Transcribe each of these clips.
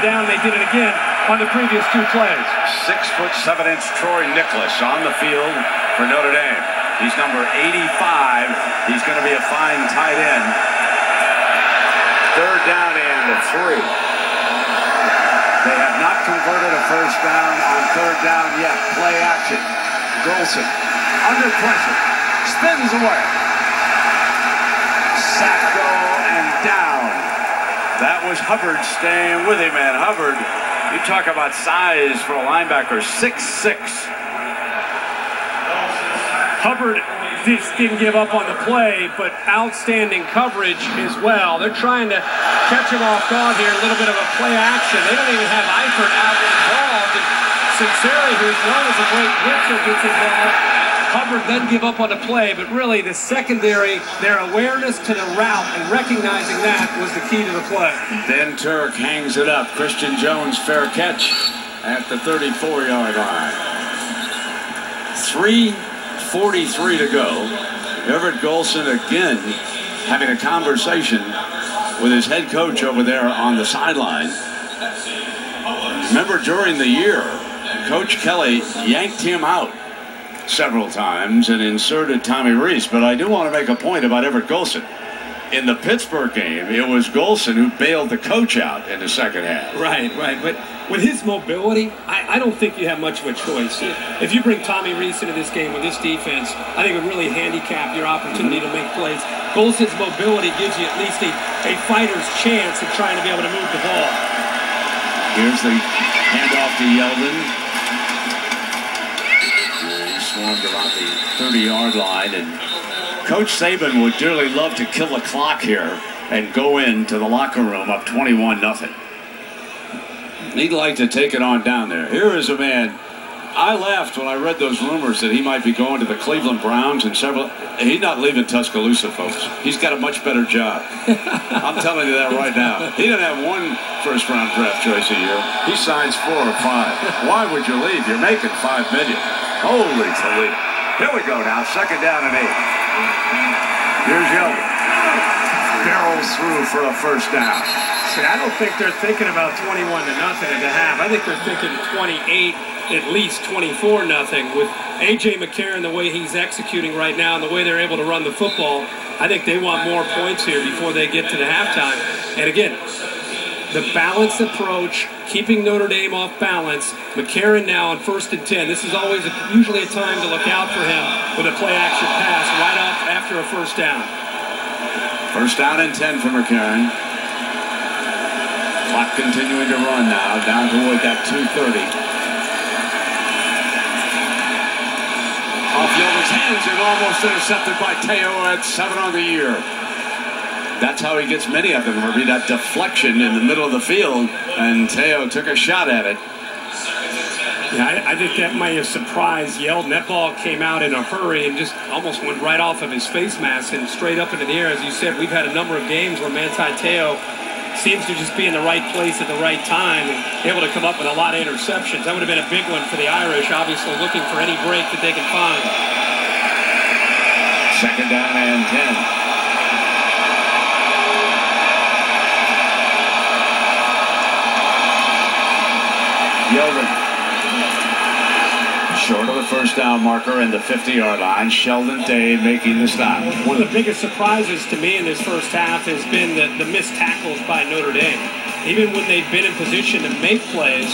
down. They did it again on the previous 2 plays. 6'7" Troy Nicholas on the field for Notre Dame. He's number 85. He's going to be a fine tight end. 3rd down and 3. They have not converted a first down on 3rd down yet. Play action. Golson under pressure. Spins away. Sack go and down. That was Hubbard staying with him, and Hubbard, you talk about size for a linebacker, 6'6". Hubbard just didn't give up on the play, but outstanding coverage as well. They're trying to catch him off guard here, a little bit of a play action. They don't even have Eifert out involved. And Sunseri, who's known as a great blitzer, gets involved. Hubbard doesn't give up on the play, but really the secondary, their awareness to the route and recognizing that was the key to the play. Then Turk hangs it up. Christian Jones, fair catch at the 34-yard line. 3:43 to go. Everett Golson again having a conversation with his head coach over there on the sideline. Remember, during the year, Coach Kelly yanked him out several times and inserted Tommy Rees. But I do want to make a point about Everett Golson. In the Pittsburgh game, it was Golson who bailed the coach out in the second half. Right. But with his mobility, I don't think you have much of a choice. If you bring Tommy Rees into this game with this defense, I think it would really handicap your opportunity to make plays. Golson's mobility gives you at least a fighter's chance of trying to be able to move the ball. Here's the handoff to Yeldon. He swarmed around the 30-yard line, and Coach Saban would dearly love to kill the clock here and go into the locker room up 21-0. He'd like to take it on down there. Here is a man. I laughed when I read those rumors that he might be going to the Cleveland Browns and several. He's not leaving Tuscaloosa, folks. He's got a much better job. I'm telling you that right now. He doesn't have 1 first-round draft choice a year. He signs 4 or 5. Why would you leave? You're making $5 million. Holy Toledo. Here we go now. 2nd down and 8. Here's Yeldon. Barrels through for a first down. See, I don't think they're thinking about 21-0 at the half. I think they're thinking 28, at least 24-0. With A.J. McCarron, the way he's executing right now and the way they're able to run the football, I think they want more points here before they get to the halftime. And again, the balanced approach, keeping Notre Dame off balance. McCarron now on 1st and 10. This is always usually a time to look out for him with a play-action pass right up after a first down. 1st down and 10 for McCarron. Clock continuing to run now, down toward that 2:30. Off Yeldon's hands and almost intercepted by Teo at 7 on the year. That's how he gets many of them, Herbie, that deflection in the middle of the field, and Teo took a shot at it. Yeah, I think that might have surprised Yeldon. That ball came out in a hurry and just almost went right off of his face mask and straight up into the air. As you said, we've had a number of games where Manti Teo seems to just be in the right place at the right time and able to come up with a lot of interceptions. That would have been a big one for the Irish, obviously looking for any break that they can find. 2nd down and 10. Yeldon. Short of the first down marker and the 50-yard line. Sheldon Day making the stop. One of the biggest surprises to me in this first half has been the missed tackles by Notre Dame. Even when they've been in position to make plays,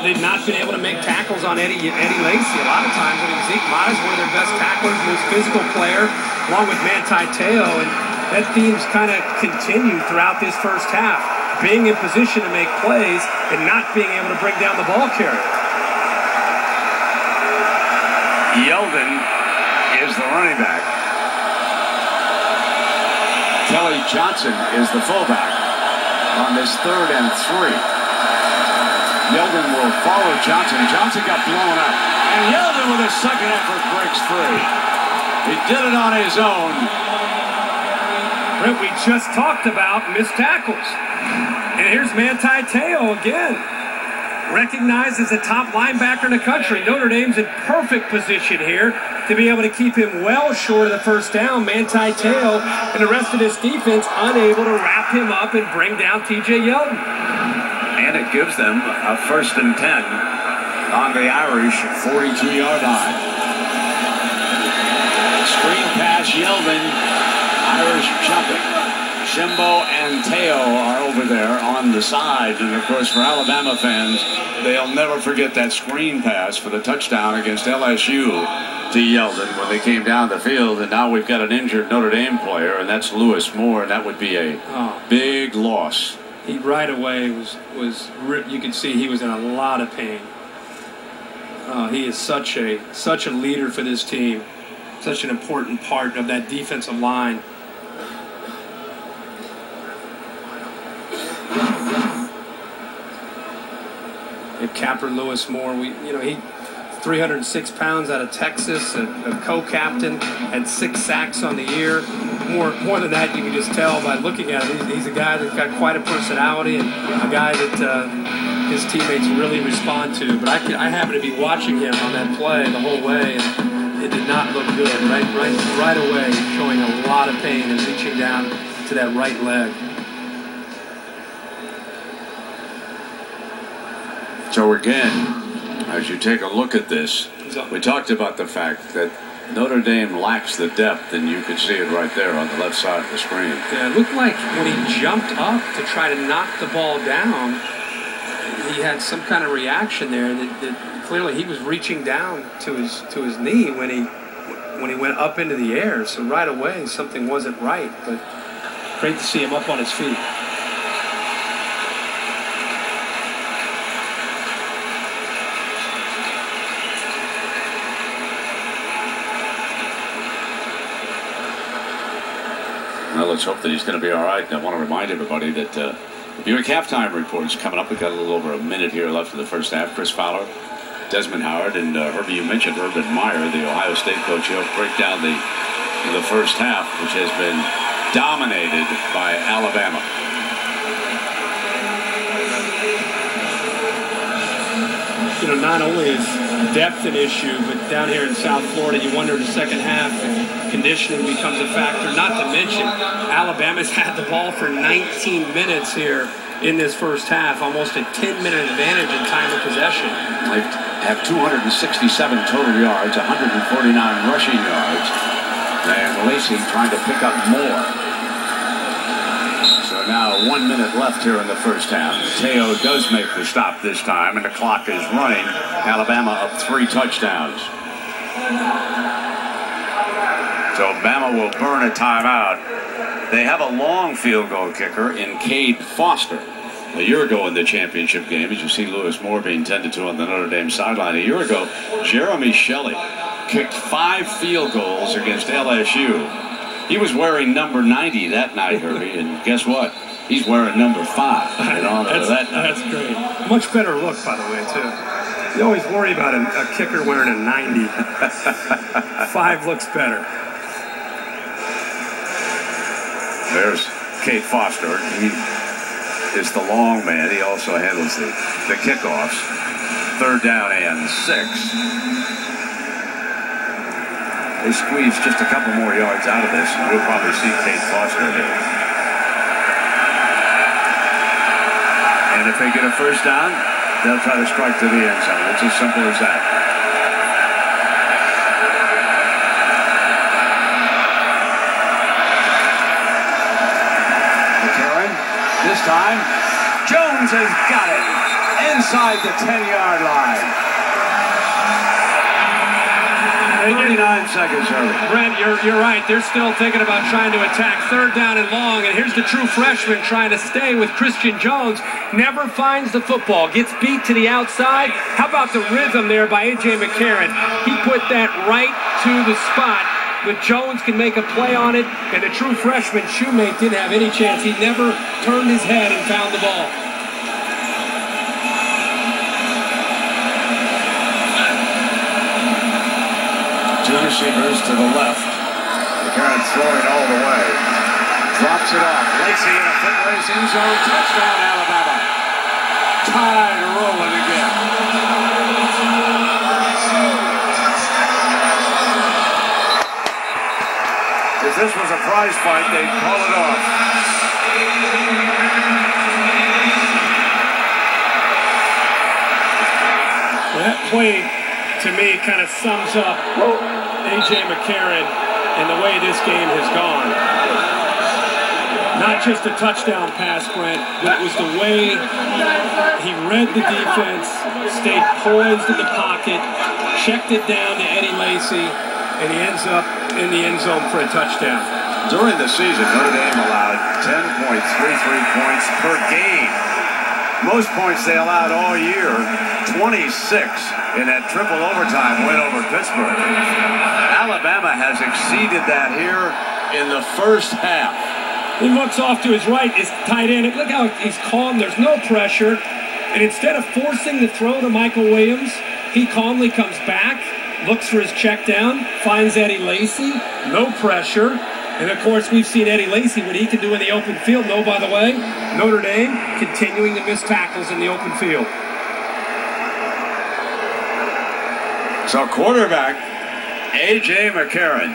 they've not been able to make tackles on Eddie Lacy. A lot of times, Zeke Mott is one of their best tacklers, most physical player, along with Manti Teo, and that theme's kind of continued throughout this first half. Being in position to make plays and not being able to bring down the ball carrier. Yeldon is the running back. Kelly Johnson is the fullback on this 3rd and 3. Yeldon will follow Johnson. Johnson got blown up. And Yeldon with his second effort breaks free. He did it on his own. Brent, we just talked about missed tackles. And here's Manti Teo again. Recognized as a top linebacker in the country. Notre Dame's in perfect position here to be able to keep him well short of the first down. Manti Teo and the rest of this defense unable to wrap him up and bring down T.J. Yeldon. and it gives them a 1st and 10 on the Irish 42-yard line. Screen pass, Yeldon. Irish jumping. Shimbo and Teo are over there on the side. And, of course, for Alabama fans, they'll never forget that screen pass for the touchdown against LSU to Yeldon when they came down the field. And now we've got an injured Notre Dame player, and that's Lewis Moore, and that would be a big loss. He right away was you could see he was in a lot of pain. He is such a leader for this team, such an important part of that defensive line. If Captain Lewis Moore, he 306 pounds out of Texas, a co-captain, had 6 sacks on the year. More than that, you can just tell by looking at him. He's a guy that's got quite a personality and a guy that his teammates really respond to. But I happened to be watching him on that play the whole way, and it did not look good. Right away, showing a lot of pain and reaching down to that right leg. So again, as you take a look at this, we talked about the fact that Notre Dame lacks the depth, and you could see it right there on the left side of the screen. Yeah, it looked like when he jumped up to try to knock the ball down, he had some kind of reaction there. That clearly he was reaching down to his knee when he went up into the air. So right away something wasn't right. But great to see him up on his feet. Well, let's hope that he's going to be all right. And I want to remind everybody that the Buick halftime report is coming up. We've got a little over a minute here left in the first half. Chris Fowler, Desmond Howard, and Herbie, you mentioned Urban Meyer, the Ohio State coach. He'll break down the first half, which has been dominated by Alabama. Not only is depth an issue, but down here in South Florida, you wonder in the second half if conditioning becomes a factor. Not to mention, Alabama's had the ball for 19 minutes here in this first half, almost a 10-minute advantage in time of possession. They have 267 total yards, 149 rushing yards, and Lacey trying to pick up more. So now 1 minute left here in the first half. Teo does make the stop this time, and the clock is running. Alabama up 3 touchdowns. So Bama will burn a timeout. They have a long field goal kicker in Cade Foster. A year ago in the championship game, as you see Lewis Moore being tended to on the Notre Dame sideline. A year ago, Jeremy Shelley kicked 5 field goals against LSU. He was wearing number 90 that night, Herbie, and guess what? He's wearing number 5 in honor of that night. That's great. Much better look, by the way, too. You always worry about a kicker wearing a 90. 5 looks better. There's Cade Foster. He is the long man. He also handles the kickoffs. 3rd down and 6. They squeeze just a couple more yards out of this, and we'll probably see Cade Foster here. And if they get a first down, they'll try to strike to the end zone. It's as simple as that. McCarron, this time, Jones has got it inside the 10-yard line. 39 seconds, Herbie. Brent, you're right. They're still thinking about trying to attack 3rd down and long. And here's the true freshman trying to stay with Christian Jones. Never finds the football. Gets beat to the outside. How about the rhythm there by A.J. McCarron? He put that right to the spot. But Jones can make a play on it. And the true freshman, Shoemake, didn't have any chance. He never turned his head and found the ball. Two receivers to the left. McCarron throwing all the way. Drops it off. Lacey in a foot race end zone. Touchdown, Alabama. Tide rolling again. If this was a prize fight, they'd call it off. That play, to me, kind of sums up A.J. McCarron and the way this game has gone. Not just a touchdown pass, Brent, but it was the way he read the defense, stayed poised in the pocket, checked it down to Eddie Lacy, and he ends up in the end zone for a touchdown. During the season, Notre Dame allowed 10.33 points per game. Most points they allowed all year, 26 in that triple overtime win over Pittsburgh. Alabama has exceeded that here in the first half. He looks off to his right, his tight end. Look how he's calm. There's no pressure. And instead of forcing the throw to Michael Williams, he calmly comes back, looks for his check down, finds Eddie Lacy. No pressure. And, of course, we've seen Eddie Lacy, what he can do in the open field. No, by the way, Notre Dame continuing to miss tackles in the open field. So quarterback, A.J. McCarron,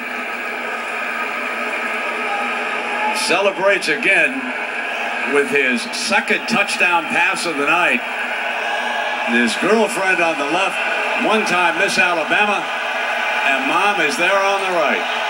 celebrates again with his second touchdown pass of the night. His girlfriend on the left, one-time Miss Alabama, and Mom is there on the right.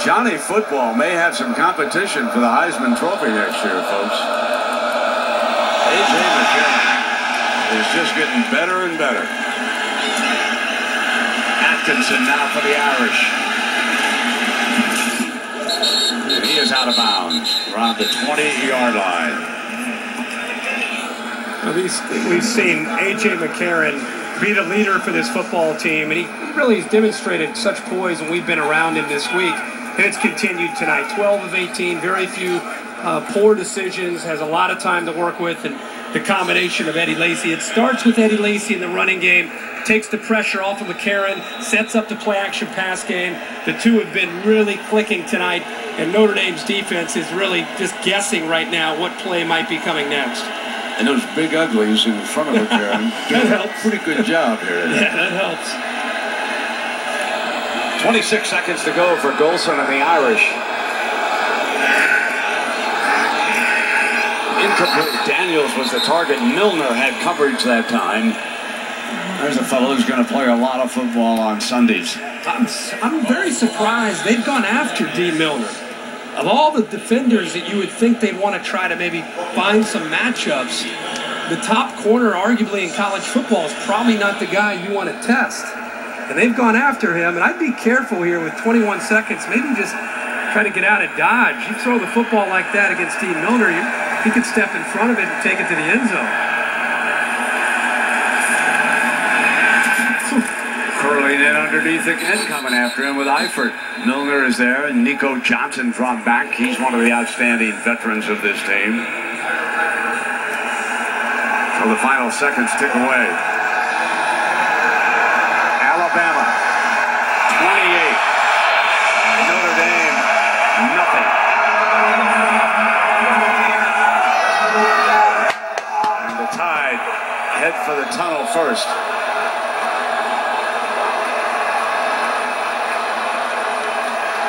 Johnny Football may have some competition for the Heisman Trophy next year, folks. A.J. McCarron is just getting better and better. Atkinson now for the Irish. And he is out of bounds around the 20-yard line. Well, we've seen A.J. McCarron be the leader for this football team, and he really has demonstrated such poise when we've been around him this week. And it's continued tonight. 12 of 18, very few poor decisions, has a lot of time to work with, and the combination of Eddie Lacy. It starts with Eddie Lacy in the running game, takes the pressure off of McCarron, sets up the play-action pass game. The two have been really clicking tonight, and Notre Dame's defense is really just guessing right now what play might be coming next. And those big uglies in front of McCarron doing a pretty good job here. Yeah, that helps. 26 seconds to go for Golson and the Irish. Incomplete. Daniels was the target. Milner had coverage that time. There's a fellow who's going to play a lot of football on Sundays. I'm very surprised they've gone after D. Milner. Of all the defenders that you would think they'd want to try to maybe find some matchups, the top corner arguably in college football is probably not the guy you want to test. And they've gone after him, and I'd be careful here with 21 seconds. Maybe just try to get out and dodge. You throw the football like that against Steve Milner, he could step in front of it and take it to the end zone. Curling in underneath again, coming after him with Eifert. Milner is there, and Nico Johnson dropped back. He's one of the outstanding veterans of this team. So the final seconds tick away. Alabama, 28. Notre Dame, nothing. And the Tide head for the tunnel first.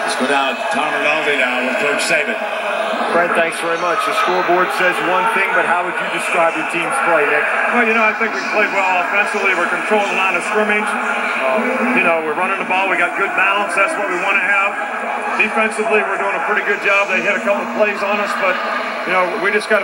Let's go down to Tom Rinaldi now with Coach Saban. Brent, thanks very much. The scoreboard says one thing, but how would you describe your team's play, Nick? Well, I think we played well offensively. We're controlling the line of scrimmage. We're running the ball. We got good balance. That's what we want to have. Defensively, we're doing a pretty good job. They hit a couple of plays on us, but, we just got to